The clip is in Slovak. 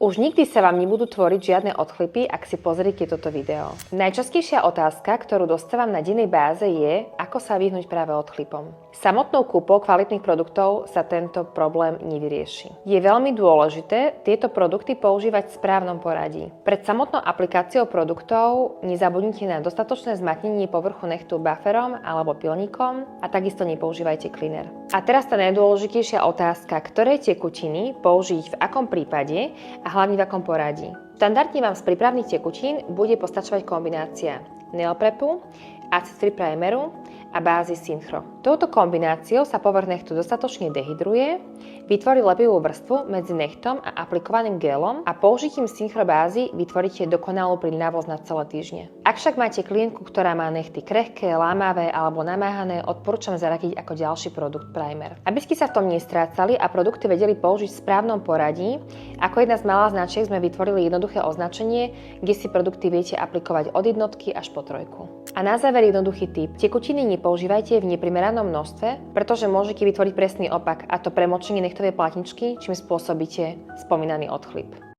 Už nikdy sa vám nebudú tvoriť žiadne odchlipy, ak si pozrite toto video. Najčastejšia otázka, ktorú dostávam na dennej báze je, ako sa vyhnúť práve odchlipom. Samotnou kúpou kvalitných produktov sa tento problém nevyrieši. Je veľmi dôležité tieto produkty používať v správnom poradí. Pred samotnou aplikáciou produktov nezabudnite na dostatočné zmatnenie povrchu nechtu bufferom alebo pilníkom a takisto nepoužívajte cleaner. A teraz tá najdôležitejšia otázka, ktoré tekutiny použiť v akom prípade a hlavne v akom poradí. Štandardne vám z prípravných tekutín bude postačovať kombinácia neoprepu, acid-free primeru a bázy Synchro. Touto kombináciou sa povrch nechtu dostatočne dehydruje, vytvorí lepivú vrstvu medzi nechtom a aplikovaným gelom a použitím Synchro bázy vytvoríte dokonalú plynnavosť na celé týždne. Ak však máte klientku, ktorá má nechty krehké, lámavé alebo namáhané, odporúčam zaradiť ako ďalší produkt primer. Aby ste sa v tom nestrácali a produkty vedeli použiť v správnom poradí, ako jedna z mála značiek sme vytvorili jednoduché označenie, kde si produkty viete aplikovať od jednotky až po trojku. A na záver jednoduchý tip. Tekutiny nepoužívajte v neprimeranom množstve, pretože môžete vytvoriť presný opak, a to premočenie nechtovej platničky, čím spôsobíte spomínaný odchlip.